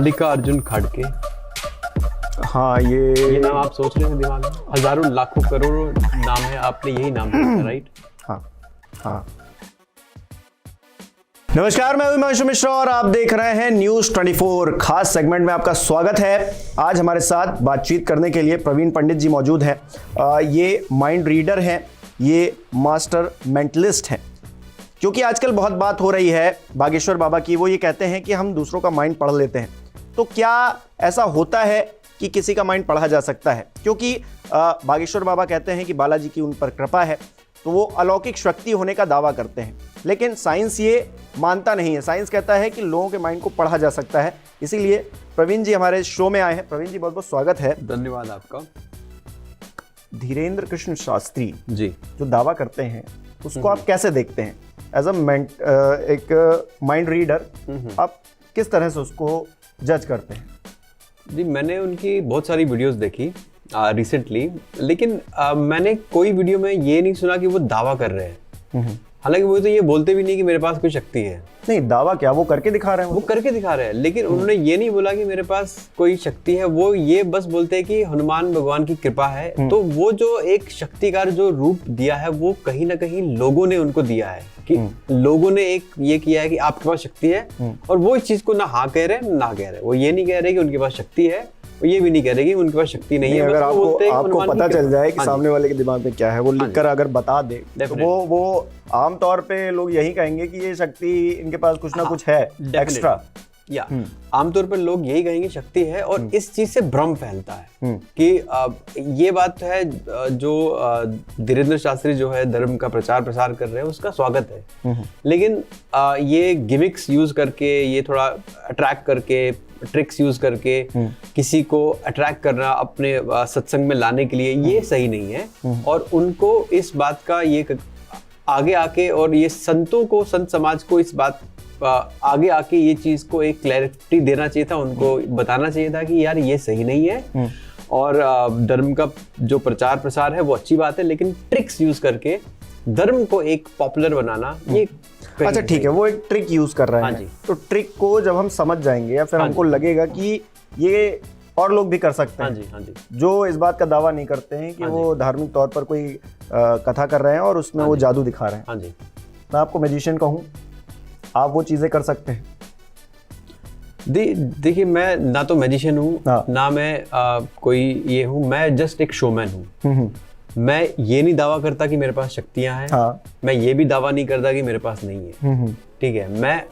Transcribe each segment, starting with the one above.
मल्लिकार्जुन खड़गे। हाँ, ये नाम आप सोच रहे हैं दिमाग में? हजारों लाखों करोड़ों नाम है, आपने यही नाम सोचा, राइट? हाँ हाँ। नमस्कार, मैं हिमांशु मिश्रा और आप देख रहे हैं न्यूज 24। खास सेगमेंट में आपका स्वागत है। आज हमारे साथ बातचीत करने के लिए प्रवीण पंडित जी मौजूद हैं। ये माइंड रीडर हैं, ये मास्टर मेंटलिस्ट हैं। क्योंकि आजकल बहुत बात हो रही है बागेश्वर बाबा की, वो ये कहते हैं कि हम दूसरों का माइंड पढ़ लेते हैं। तो क्या ऐसा होता है कि किसी का माइंड पढ़ा जा सकता है? क्योंकि बागेश्वर बाबा कहते हैं कि बालाजी की उन पर कृपा है, तो वो अलौकिक शक्ति होने का दावा करते हैं। लेकिन साइंस ये मानता नहीं है। साइंस कहता है कि लोगों के माइंड को पढ़ा जा सकता है। इसीलिए प्रवीण जी हमारे शो में आए हैं। प्रवीण जी, बहुत बहुत स्वागत है। धन्यवाद आपका। धीरेन्द्र कृष्ण शास्त्री जी जो दावा करते हैं उसको आप कैसे देखते हैं? एज एक माइंड रीडर आप किस तरह से उसको जज करते हैं? जी, मैंने उनकी बहुत सारी वीडियोस देखी रिसेंटली, लेकिन मैंने कोई वीडियो में ये नहीं सुना कि वो दावा कर रहे हैं। हालांकि वो तो ये बोलते भी नहीं कि मेरे पास कोई शक्ति है। नहीं, दावा क्या, वो करके दिखा रहे हैं। वो करके दिखा रहे हैं, लेकिन उन्होंने ये नहीं बोला कि मेरे पास कोई शक्ति है। वो ये बस बोलते हैं कि हनुमान भगवान की कृपा है। तो वो जो एक शक्तिकार जो रूप दिया है, वो कहीं ना कहीं लोगों ने उनको दिया है कि लोगों ने एक ये किया है कि आपके पास शक्ति है, और वो इस चीज को ना हाँ कह रहे हैं ना कह रहे। वो ये नहीं कह रहे कि उनके पास शक्ति है, वो ये भी नहीं कह रहे कि उनके पास शक्ति नहीं है। अगर आपको पता चल जाए कि सामने वाले के दिमाग में क्या है, वो लिखकर अगर बता दे, तो वो आमतौर पे लोग यही कहेंगे कि ये शक्ति इनके पास कुछ ना कुछ है एक्स्ट्रा। या आमतौर पर लोग यही कहेंगे शक्ति है, और इस चीज से भ्रम फैलता है कि ये बात है। जो धीरेन्द्र शास्त्री जो है धर्म का प्रचार प्रसार कर रहे हैं, उसका स्वागत है। लेकिन ये गिमिक्स यूज करके, ये थोड़ा अट्रैक्ट करके, ट्रिक्स यूज करके किसी को अट्रैक्ट करना अपने सत्संग में लाने के लिए, ये सही नहीं है। और उनको इस बात का ये आगे आके, और ये संतों को, संत समाज को इस बात आगे आके ये चीज को एक क्लैरिटी देना चाहिए था। उनको बताना चाहिए था कि यार ये सही नहीं है, और धर्म का जो प्रचार प्रसार है वो अच्छी बात है, लेकिन ट्रिक्स यूज करके धर्म को एक पॉपुलर बनाना, ये अच्छा ठीक है, वो एक ट्रिक यूज कर रहे हैं। जी। तो ट्रिक को जब हम समझ जाएंगे या फिर हमको लगेगा कि ये और लोग भी कर सकते हैं, हाँ जी, जो इस बात का दावा नहीं करते हैं कि वो धार्मिक तौर पर कोई कथा कर रहे हैं और उसमें वो जादू दिखा रहे हैं। हाँ जी। मैं आपको मैजिशियन कहूँ, आप वो चीजें कर सकते हैं? देखिए, मैं ना तो मैजिशियन हूँ, ना मैं कोई ये हूँ। मैं जस्ट एक शोमैन हूँ। मैं ये नहीं दावा करता कि मेरे पास शक्तियां हैं। मैं ये भी दावा नहीं करता कि मेरे पास नहीं है। ठीक है, मैं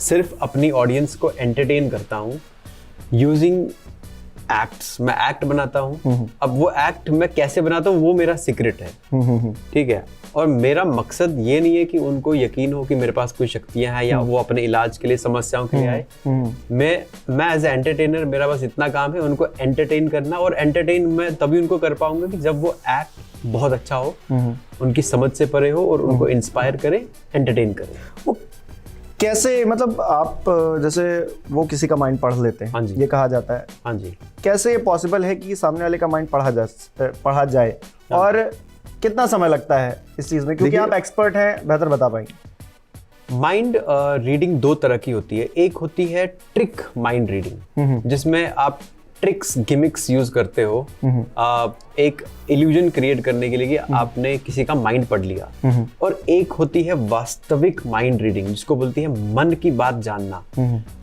सिर्फ अपनी ऑडियंस को एंटरटेन करता हूँ यूजिंग एक्ट्स। मैं एक्ट बनाता हूँ। अब वो एक्ट मैं कैसे बनाता हूँ वो मेरा सीक्रेट है। ठीक है, और मेरा मकसद ये नहीं है कि उनको यकीन हो कि मेरे पास कोई शक्तियां हैं या वो अपने इलाज के लिए, समस्याओं के लिए आए। मैं एज ए एंटरटेनर, मेरा बस इतना काम है उनको एंटरटेन करना। और एंटरटेन मैं तभी उनको कर पाऊंगा कि जब वो एक्ट बहुत अच्छा हो, उनकी समझ से परे हो, और उनको इंस्पायर करे, एंटरटेन करे। वो कैसे, मतलब आप जैसे वो किसी का माइंड पढ़ लेते हैं, ये कहा जाता है। हाँ जी। कैसे पॉसिबल है कि सामने वाले का माइंड पढ़ा जाए, और कितना समय लगता है इस चीज में? क्योंकि आप एक्सपर्ट हैं, बेहतर बता पाएंगे। माइंड रीडिंग दो तरह की होती है। एक होती है ट्रिक माइंड रीडिंग, जिसमें आप ट्रिक्स, गिमिक्स यूज करते हो एक इल्यूजन क्रिएट करने के लिए कि आपने किसी का माइंड पढ़ लिया। और एक होती है वास्तविक माइंड रीडिंग, जिसको बोलती है मन की बात जानना।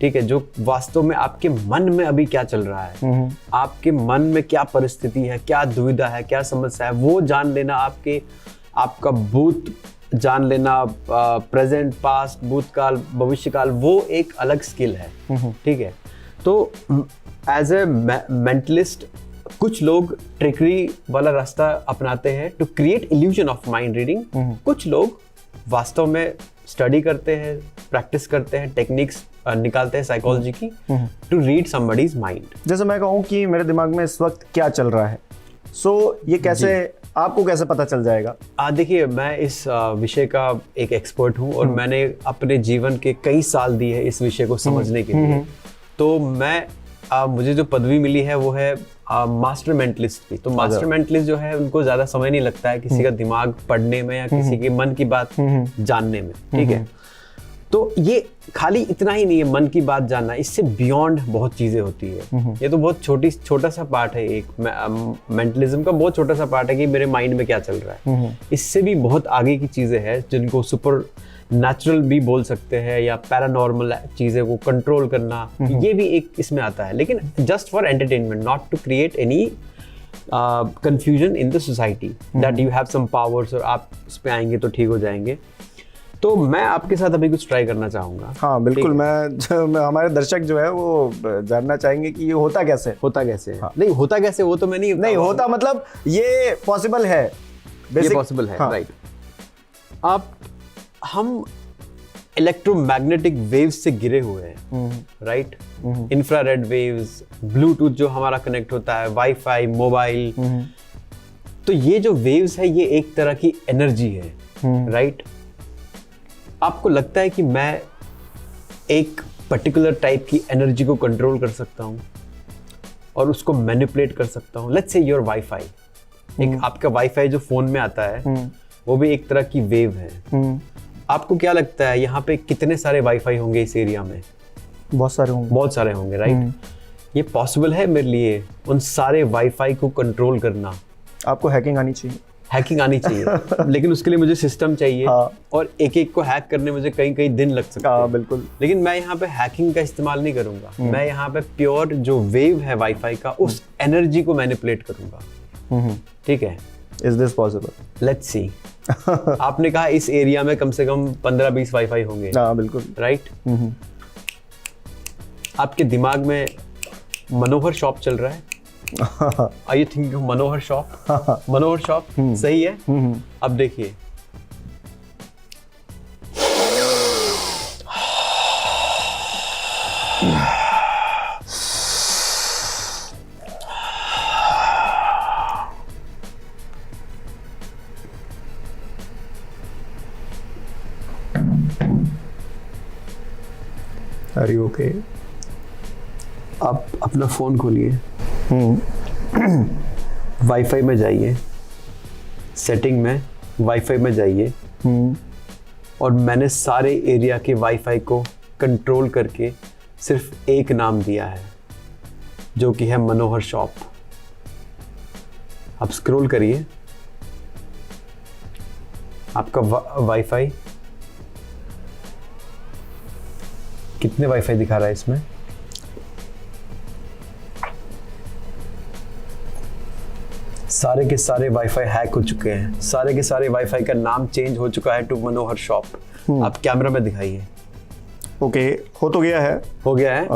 ठीक है, जो वास्तव में आपके मन में अभी क्या चल रहा है, आपके मन में क्या परिस्थिति है, क्या दुविधा है, क्या समस्या है, वो जान लेना। आपका भूत जान लेना, प्रेजेंट, पास्ट, भूतकाल, भविष्यकाल, वो एक अलग स्किल है। ठीक है, तो एज ए मेंटलिस्ट कुछ लोग ट्रिकरी वाला रास्ता अपनाते हैं to create illusion of mind reading. कुछ लोग वास्तव में स्टडी करते हैं, प्रैक्टिस करते हैं, टेक्निक्स निकालते हैं साइकोलॉजी की, टू रीड समबडीज माइंड। जैसे मैं कहूँ कि मेरे दिमाग में इस वक्त क्या चल रहा है, सो ये कैसे, आपको कैसे पता चल जाएगा? देखिए, मैं इस विषय का एक एक्सपर्ट हूँ, और मैंने अपने जीवन के कई साल दिए हैं इस विषय को समझने के लिए। तो मुझे जो पदवी मिली है वो है मास्टर मेंटलिस्ट की। तो मास्टर मेंटलिस्ट जो है, उनको ज्यादा समय नहीं लगता है किसी का दिमाग पढ़ने में या किसी के मन की बात जानने में। ठीक है, तो ये खाली इतना ही नहीं है मन की बात जानना, इससे बियॉन्ड बहुत चीजें होती है। ये तो बहुत छोटा सा पार्ट है, एक मेंटलिज्म का बहुत छोटा सा पार्ट है कि मेरे माइंड में क्या चल रहा है। इससे भी बहुत आगे की चीजें हैं जिनको सुपर नेचुरल भी बोल सकते हैं या पैरानॉर्मल चीजें को कंट्रोल करना, ये भी एक इसमें आता है, लेकिन just for entertainment, not to create any confusion in the society that you have some powers और आप उस पे आएंगे तो ठीक हो जाएंगे। तो मैं आपके साथ अभी कुछ ट्राई करना चाहूंगा। हाँ बिल्कुल, मैं हमारे दर्शक जो है वो जानना चाहेंगे कि ये होता कैसे हाँ। नहीं होता कैसे वो तो मैं नहीं होता, मतलब ये पॉसिबल है, ये पॉसिबल है, राइट। हम इलेक्ट्रोमैग्नेटिक वेव्स से गिरे हुए हैं, राइट। इंफ्रारेड वेव्स, ब्लूटूथ जो हमारा कनेक्ट होता है, वाईफाई, मोबाइल, तो ये जो वेव्स है ये एक तरह की एनर्जी है, राइट। आपको लगता है कि मैं एक पर्टिकुलर टाइप की एनर्जी को कंट्रोल कर सकता हूं और उसको मैनिपुलेट कर सकता हूं? लेट्स से योर वाईफाई, एक आपका वाईफाई जो फोन में आता है वो भी एक तरह की वेव है। आपको क्या लगता है यहाँ पे कितने सारे वाईफाई होंगे इस एरिया में? बहुत सारे होंगे, राइट। ये पॉसिबल है मेरे लिए उन सारे वाईफाई को कंट्रोल करना? आपको हैकिंग आनी चाहिए लेकिन उसके लिए मुझे सिस्टम चाहिए। हाँ। और एक एक को हैक करने मुझे कई दिन लग सकते हैं। बिल्कुल। लेकिन मैं यहाँ पे हैकिंग का इस्तेमाल नहीं करूंगा, मैं यहाँ पे प्योर जो वेव है वाईफाई का उस एनर्जी को मैनिपुलेट करूंगा। ठीक है, is this possible? Let's see. आपने कहा इस एरिया में कम से कम 15-20 वाईफाई होंगे। हाँ बिल्कुल, राइट। आपके दिमाग में मनोहर शॉप चल रहा है? Are you thinking Manohar shop? Manohar shop सही है। अब देखिए, Are you okay? आप अपना फोन खोलिए, वाईफाई में जाइए, सेटिंग में वाईफाई में जाइए, और मैंने सारे एरिया के वाईफाई को कंट्रोल करके सिर्फ एक नाम दिया है जो कि है मनोहर शॉप। आप स्क्रॉल करिए, आपका वाईफाई कितने वाईफाई दिखा रहा है इसमें? सारे के सारे वाईफाई हैक हो चुके हैं, सारे के सारे वाईफाई का नाम चेंज हो चुका है टू मनोहर शॉप। आप कैमरा में दिखाइए। ओके, हो तो गया है, हो गया है।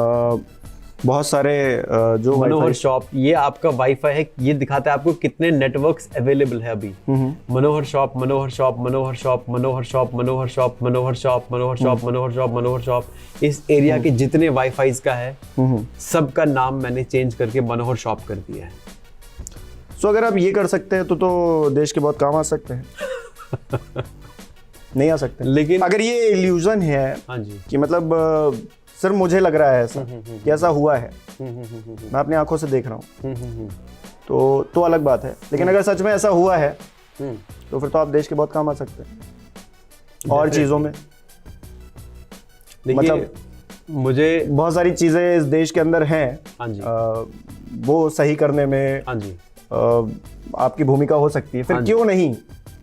बहुत सारे जो मनोहर शॉप, ये आपका वाईफाई है, ये दिखाता है आपको कितने नेटवर्क्स अवेलेबल है अभी। मनोहर शॉप, मनोहर शॉप, मनोहर शॉप, मनोहर शॉप, मनोहर शॉप, मनोहर शॉप, मनोहर शॉप, मनोहर शॉप, मनोहर शॉप। इस एरिया के जितने वाईफाईज का है सबका नाम मैंने चेंज करके मनोहर शॉप कर दिया है। सो अगर आप ये कर सकते हैं तो देश के बहुत काम आ सकते हैं। नहीं आ सकते, लेकिन अगर ये इल्यूजन है, हाँ जी, कि मतलब सिर्फ मुझे लग रहा है ऐसा कि ऐसा हुआ है, मैं अपनी आंखों से देख रहा हूँ, तो अलग बात है। लेकिन अगर सच में ऐसा हुआ है तो फिर तो आप देश के बहुत काम आ सकते हैं और चीज़ों में। मतलब मुझे बहुत सारी चीज़ें इस देश के अंदर हैं, हाँ जी, वो सही करने में, हाँ जी, आपकी भूमिका हो सकती है। फिर क्यों नहीं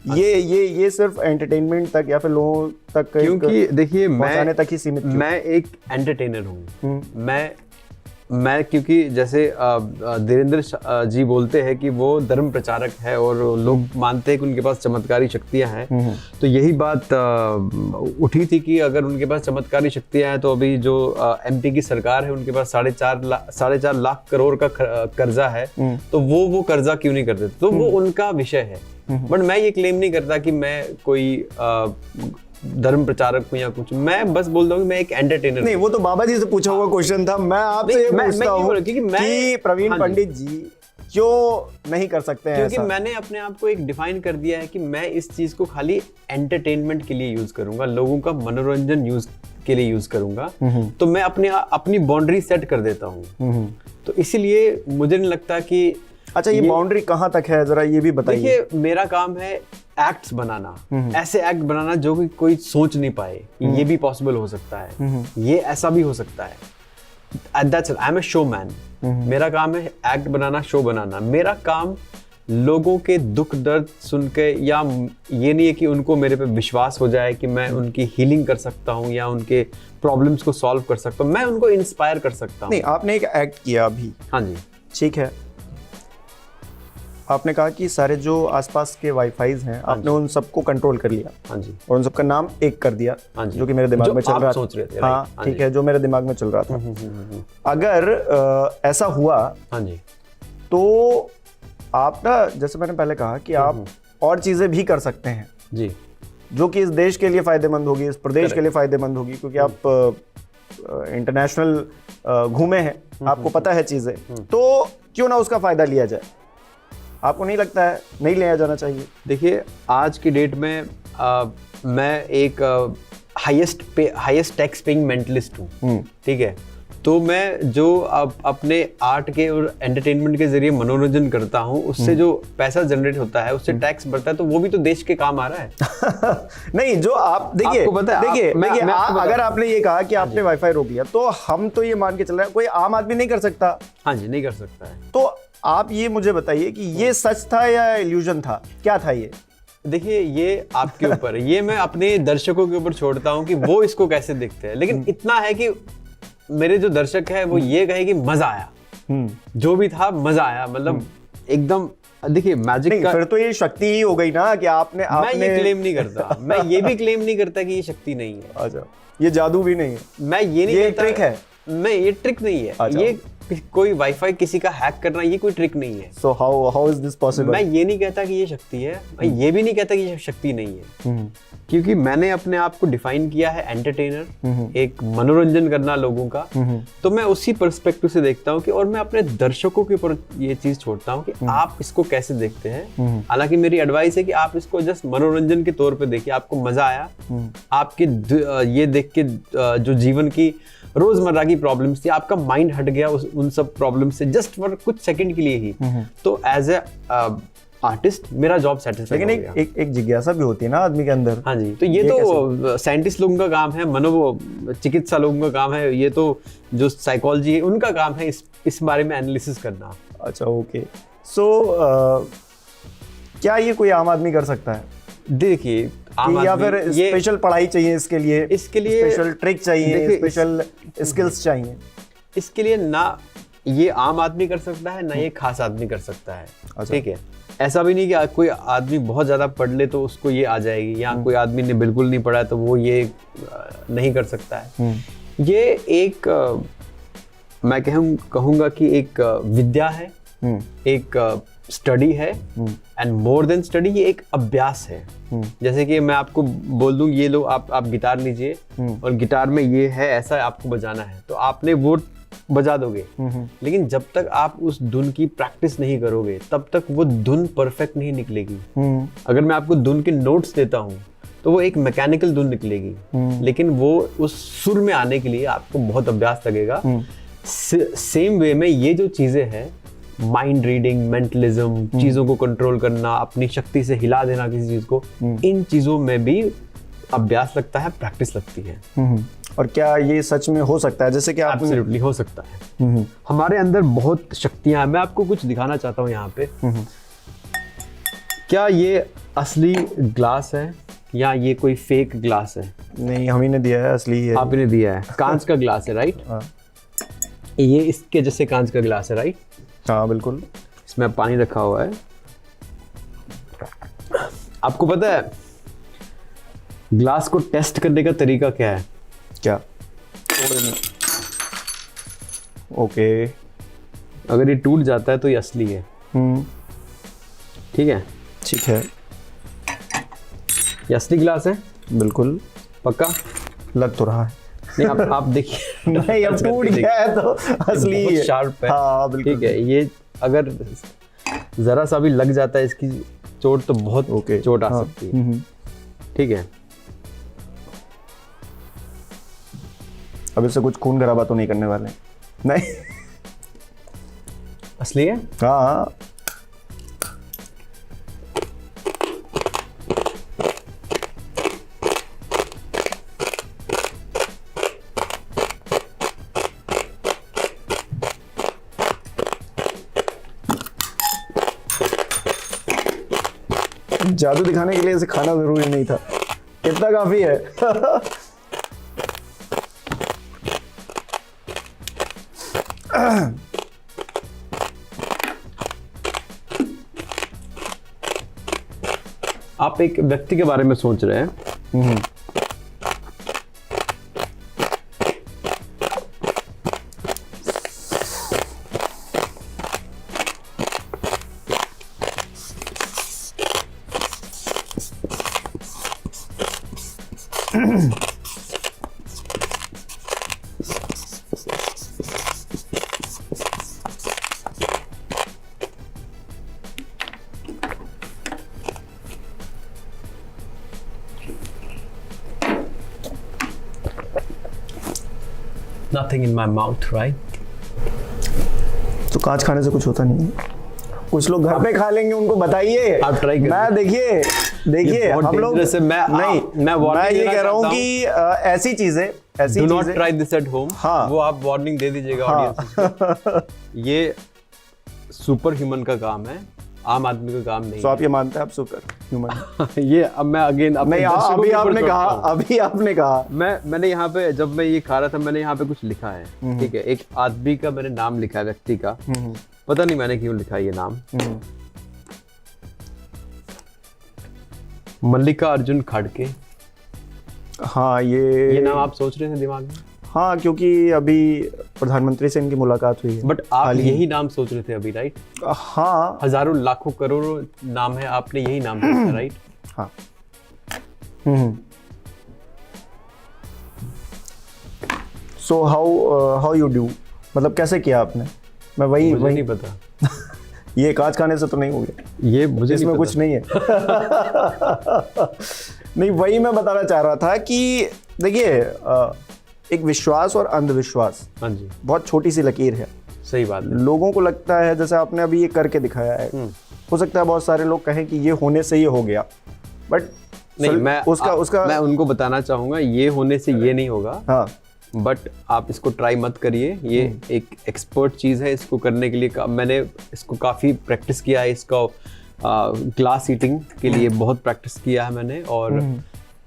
ये सिर्फ एंटरटेनमेंट तक या फिर लोगों तक, क्योंकि देखिए मैं तक ही सीमित, मैं एक एंटरटेनर हूँ। मैं क्योंकि जैसे धीरेन्द्र जी बोलते हैं कि वो धर्म प्रचारक है और लोग मानते हैं कि उनके पास चमत्कारी शक्तियां हैं, तो यही बात उठी थी कि अगर उनके पास चमत्कारी शक्तियां हैं तो अभी जो एमपी की सरकार है उनके पास 4.5 लाख करोड़ का कर्जा है, तो वो कर्जा क्यों नहीं कर देते? तो वो उनका विषय है। बट मैं ये क्लेम नहीं करता कि मैं कोई धर्म प्रचारक हूँ या कुछ, मैं बस बोलता हूँ कि मैं एक एंटरटेनर। नहीं, वो तो बाबा जी से पूछा हुआ क्वेश्चन था। मैं आपसे ये पूछता हूँ कि प्रवीण पंडित जी क्यों नहीं कर सकते हैं? क्योंकि मैंने अपने आप को एक डिफाइन कर दिया है कि मैं इस चीज को खाली एंटरटेनमेंट के लिए यूज करूंगा, लोगों का मनोरंजन के लिए यूज करूंगा। तो मैं अपनी बाउंड्री सेट कर देता हूँ। तो इसीलिए मुझे नहीं लगता कि अच्छा, ये बाउंड्री कहाँ तक है, जरा ये भी बताइए। देखिए, मेरा काम है एक्ट्स बनाना, ऐसे एक्ट बनाना जो कि कोई सोच नहीं पाए ये भी पॉसिबल हो सकता है, ये ऐसा भी हो सकता है। That's it, I am a showman. मेरा काम है एक्ट बनाना, शो बनाना। मेरा काम लोगों के दुख दर्द सुन के, या ये नहीं है कि उनको मेरे पे विश्वास हो जाए कि मैं उनकी हीलिंग कर सकता हूँ या उनके प्रॉब्लम्स को सॉल्व कर सकता हूँ, मैं उनको इंस्पायर कर सकता हूँ। नहीं, आपने एक एक्ट किया अभी, हाँ जी, ठीक है। आपने कहा कि सारे जो आसपास के वाईफाईज हैं आपने उन सबको कंट्रोल कर लिया, हाँ जी, और उन सबका नाम एक कर दिया, हाँ जी, जो कि मेरे दिमाग में चल रहा था, सोच रहे थे, हाँ ठीक है, जो मेरे दिमाग में चल रहा था। अगर ऐसा हुआ, हाँ जी, तो आप ना, जैसे मैंने पहले कहा कि आप और चीजें भी कर सकते हैं जी, जो कि इस देश के लिए फायदेमंद होगी, इस प्रदेश के लिए फायदेमंद होगी, क्योंकि आप इंटरनेशनल घूमे हैं, आपको पता है चीजें, तो क्यों ना उसका फायदा लिया जाए। आपको नहीं लगता है नहीं लिया जाना चाहिए? देखिए, आज की डेट में मैं एक हाईएस्ट टैक्स पेइंग मेंटलिस्ट हूँ, ठीक है। तो मैं जो अपने आर्ट के और एंटरटेनमेंट के जरिए मनोरंजन करता हूँ, उससे जो पैसा जनरेट होता है, उससे टैक्स बढ़ता है, तो वो भी तो देश के काम आ रहा है। नहीं, जो आप देखिए, अगर आपने ये कहा कि आपने वाईफाई रोक लिया, तो हम तो ये मान के चल रहे हैं कोई आम आदमी नहीं कर सकता। हाँ जी, नहीं कर सकता है। तो आप ये मुझे बताइए कि ये सच था या इल्यूजन था, क्या था ये? देखिए, ये आपके ऊपर है, ये मैं अपने दर्शकों के ऊपर छोड़ता हूँ कि वो इसको कैसे देखते हैं, लेकिन इतना है कि मेरे जो दर्शक है वो ये कहे कि मजा आया, जो भी था मजा आया, मतलब एकदम। देखिए, मैजिक का फिर तो ये शक्ति ही हो गई ना कि आपने मैं ये क्लेम नहीं करता, मैं ये भी क्लेम नहीं करता कि ये शक्ति नहीं है। अच्छा, ये जादू भी नहीं है, मैं ये नहीं कहता, ट्रिक है, मैं ये ट्रिक नहीं है। अच्छा। ये कोई वाईफाई किसी का हैक करना, ये कोई ट्रिक नहीं है। So how is this possible? मैं ये नहीं कहता कि ये शक्ति है, मैं ये भी नहीं कहता कि ये शक्ति नहीं है, क्योंकि मैंने अपने आप को डिफाइन किया है एंटरटेनर, एक मनोरंजन करना लोगों का। तो मैं उसी पर्सपेक्टिव से देखता हूँ कि, और मैं अपने दर्शकों के ऊपर ये चीज छोड़ता हूँ कि आप इसको कैसे देखते हैं। हालांकि मेरी एडवाइस है कि आप इसको जस्ट मनोरंजन के तौर पे देखिए, आपको मजा आया, आपके ये देख के जो जीवन की रोजमर्रा की प्रॉब्लम्स थी, आपका माइंड हट गया उन सब प्रॉब्लम से जस्ट फॉर कुछ सेकंड के लिए ही, तो एज ए आर्टिस्ट मेरा जॉब सेटिस्फाई हो गया। लेकिन एक जिज्ञासा भी होती है ना आदमी के अंदर। हाँ जी, तो ये तो साइंटिस्ट लोगों का काम है, चिकित्सा लोगों का काम है, ये तो जो साइकोलॉजी है उनका काम है इस बारे में एनालिसिस करना। अच्छा, ओके। सो क्या ये कोई आम आदमी कर सकता है? देखिए, या फिर स्पेशल पढ़ाई चाहिए इसके लिए स्पेशल ट्रिक चाहिए, स्पेशल स्किल्स चाहिए? इसके लिए ना ये आम आदमी कर सकता है, ना ये खास आदमी कर सकता है। अच्छा। ठीक है, ऐसा भी नहीं कि कोई आदमी बहुत ज्यादा पढ़ ले तो उसको ये आ जाएगी, या कोई आदमी ने बिल्कुल नहीं पढ़ा तो वो ये नहीं कर सकता है। ये एक मैं कहूँगा कि एक विद्या है, एक स्टडी है, एंड मोर देन स्टडी ये एक अभ्यास है। जैसे कि मैं आपको बोल दूं, ये लो आप गिटार लीजिए, और गिटार में ये है ऐसा आपको बजाना है, तो आपने वो बजा दोगे, लेकिन जब तक आप उस धुन की प्रैक्टिस नहीं करोगे तब तक वो धुन परफेक्ट नहीं निकलेगी। अगर मैं आपको धुन के नोट्स देता हूँ तो वो एक मैकेनिकल धुन निकलेगी, लेकिन वो उस सुर में आने के लिए आपको बहुत अभ्यास लगेगा। सेम वे में ये जो चीजें हैं, माइंड रीडिंग, मेंटलिज्म, चीजों को कंट्रोल करना, अपनी शक्ति से हिला देना किसी चीज को, इन चीजों में भी अभ्यास लगता है, प्रैक्टिस लगती है। और क्या ये सच में हो सकता है, जैसे कि आप? एब्सोल्युटली हो सकता है। हमारे अंदर बहुत शक्तियां हैं। मैं आपको कुछ दिखाना चाहता हूँ यहाँ पे। क्या ये असली ग्लास है या ये कोई फेक ग्लास है? नहीं, हम ही ने दिया है, असली है। आपने दिया है, कांच का ग्लास है, राइट? ये इसके जैसे कांच का ग्लास है, राइट? हाँ बिल्कुल। इसमें पानी रखा हुआ है। आपको पता है ग्लास को टेस्ट करने का तरीका क्या है? क्या? ओके। अगर ये टूट जाता है तो ये असली है। ठीक है, ठीक है। ये असली ग्लास है? बिल्कुल। पक्का? लग तो रहा है। नहीं, आप देखिए। नहीं, अब टूट गया है तो असली है। शार्प है। हाँ बिल्कुल। ठीक है, ये अगर जरा सा भी लग जाता है इसकी चोट तो बहुत चोट आ सकती है। ठीक है, अब इससे कुछ खून खराबा तो नहीं करने वाले? नहीं। असली है? हाँ, जादू दिखाने के लिए इसे खाना जरूरी नहीं था, इतना काफी है। आप एक व्यक्ति के बारे में सोच रहे हैं। Nothing in my mouth, right? तो कांच खाने से कुछ होता नहीं है। कुछ लोग घर पे खा लेंगे, उनको बताइए। आप ट्राई करिए। मैं देखिए हम लोग मैं ये कह रहा हूँ कि ऐसी चीजें Do not try this at home। हाँ, वो आप वार्निंग दे दीजिएगा ऑडियंस को। ये सुपर ह्यूमन का काम है, आम आदमी का काम नहीं। तो आप ये मानते हैं आप सुपर ह्यूमन? ये अब मैं अगेन नहीं, अभी आपने कहा मैंने यहाँ पे जब मैं ये खा रहा था मैंने यहाँ पे कुछ लिखा है, ठीक है, एक आदमी का मैंने नाम लिखा है, व्यक्ति का, पता नहीं मैंने क्यों लिखा ये नाम, मल्लिकार्जुन खड़गे। हाँ, ये नाम आप सोच रहे थे दिमाग में? हाँ, क्योंकि अभी प्रधानमंत्री से इनकी मुलाकात हुई है। बट आप यही नाम सोच रहे थे अभी, राइट? हाँ, हजारों लाखों करोड़ों नाम है, आपने यही नाम सोचा, राइट? हाँ। सो हाउ यू डू, मतलब कैसे किया आपने? मैं वही नहीं पता। ये कांच खाने से तो नहीं हो गया? ये मुझे इसमें कुछ नहीं है। नहीं, वही मैं बताना चाह रहा था कि देखिए, एक विश्वास और अंधविश्वास, हाँ जी, बहुत छोटी सी लकीर है। सही बात है। लोगों को लगता है जैसे आपने अभी ये करके दिखाया है, हो सकता है बहुत सारे लोग कहें कि ये होने से ये हो गया, बट नहीं, मैं उनको बताना चाहूंगा ये होने से ये नहीं होगा। हाँ, बट आप इसको ट्राई मत करिए, ये एक एक्सपर्ट चीज़ है। इसको करने के लिए मैंने इसको काफ़ी प्रैक्टिस किया है, इसका ग्लास ईटिंग के लिए बहुत प्रैक्टिस किया है मैंने। और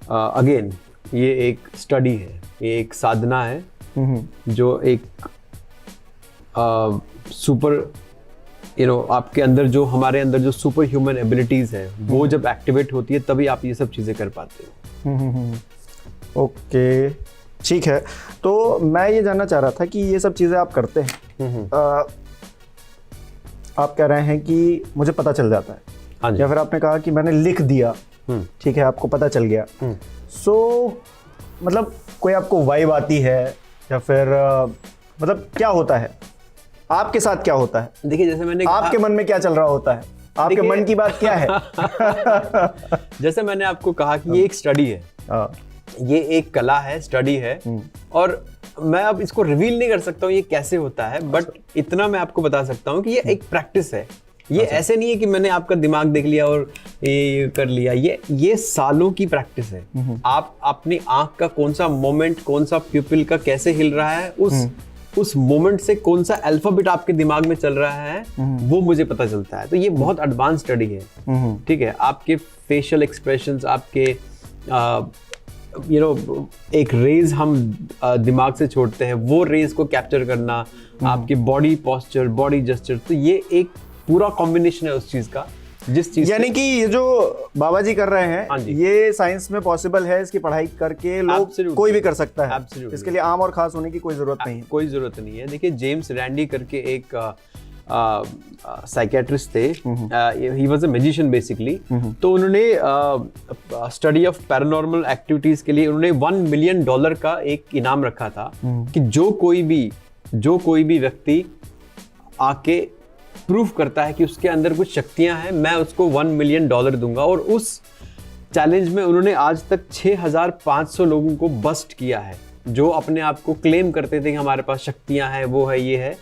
अगेन ये एक स्टडी है, ये एक साधना है, जो एक सुपर आपके अंदर जो हमारे अंदर जो सुपर ह्यूमन एबिलिटीज़ है वो जब एक्टिवेट होती है तभी आप ये सब चीज़ें कर पाते हो। ओके, ठीक है। तो मैं ये जानना चाह रहा था कि ये सब चीज़ें आप करते हैं, आप कह रहे हैं कि मुझे पता चल जाता है, हाँ जी, या फिर आपने कहा कि मैंने लिख दिया, ठीक है, आपको पता चल गया। सो मतलब कोई आपको वाइब आती है या फिर मतलब क्या होता है आपके साथ, क्या होता है? देखिए, जैसे मैंने आपके मन में क्या चल रहा होता है, आपके मन की बात क्या है? जैसे मैंने आपको कहा कि ये एक स्टडी है, ये एक कला है, स्टडी है, और मैं अब इसको रिवील नहीं कर सकता हूँ ये कैसे होता है, बट इतना मैं आपको बता सकता हूँ कि ये एक प्रैक्टिस है। ये ऐसे नहीं है कि मैंने आपका दिमाग देख लिया और ये कर लिया, ये सालों की प्रैक्टिस है। आप अपनी आंख का कौन सा मोमेंट, कौन सा प्यूपिल का कैसे हिल रहा है, उस मोमेंट से कौन सा अल्फाबेट आपके दिमाग में चल रहा है, वो मुझे पता चलता है। तो ये बहुत एडवांस स्टडी है, ठीक है। आपके फेशियल एक्सप्रेशंस, आपके एक रेज हम दिमाग से छोड़ते हैं, वो रेज को कैप्चर करना, आपके बॉडी पोस्चर, बॉडी जेस्चर, तो ये एक पूरा कॉम्बिनेशन है उस चीज का, जिस चीज, यानी कि ये जो बाबा जी कर रहे हैं, ये साइंस में पॉसिबल है, इसकी पढ़ाई करके लोग कोई भी कर सकता है। इसके लिए आम और खास होने की कोई जरूरत नहीं है। कोई जरूरत नहीं है। देखिए, जेम्स रैंडी करके एक साइकेट्रिस्ट थे, he was a magician basically. तो उन्होंने स्टडी ऑफ पैरानॉर्मल एक्टिविटीज के लिए उन्होंने $1 मिलियन का एक इनाम रखा था कि जो कोई भी व्यक्ति आके प्रूफ करता है कि उसके अंदर कुछ शक्तियां हैं, मैं उसको $1 मिलियन दूंगा। और उस चैलेंज में उन्होंने आज तक 6500 लोगों को बस्ट किया है, जो अपने आप को क्लेम करते थे कि हमारे पास शक्तियां हैं, वो है, ये है,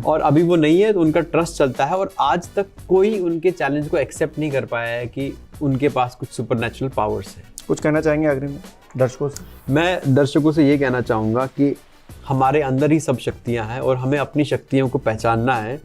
और अभी वो नहीं है, तो उनका ट्रस्ट चलता है। और आज तक कोई उनके चैलेंज को एक्सेप्ट नहीं कर पाया है कि उनके पास कुछ सुपरनैचुरल पावर्स है। कुछ कहना चाहेंगे आखिर में दर्शकों से? मैं दर्शकों से ये कहना चाहूँगा कि हमारे अंदर ही सब शक्तियाँ हैं और हमें अपनी शक्तियों को पहचानना है।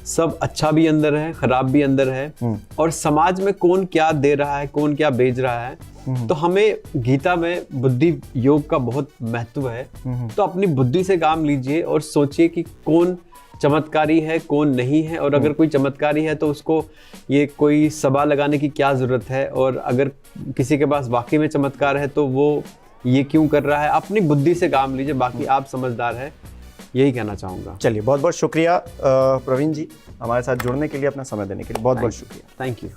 सब अच्छा भी अंदर है, खराब भी अंदर है, और समाज में कौन क्या दे रहा है, कौन क्या बेच रहा है। तो हमें गीता में बुद्धि योग का बहुत महत्व है। तो अपनी बुद्धि से काम लीजिए और सोचिए कि कौन चमत्कारी है, कौन नहीं है, और अगर कोई चमत्कारी है तो उसको ये कोई सभा लगाने की क्या जरूरत है, और अगर किसी के पास वाकई में चमत्कार है तो वो ये क्यों कर रहा है। अपनी बुद्धि से काम लीजिए, बाकी आप समझदार है, यही कहना चाहूँगा। चलिए, बहुत बहुत शुक्रिया प्रवीण जी, हमारे साथ जुड़ने के लिए, अपना समय देने के लिए बहुत बहुत शुक्रिया। Thank you.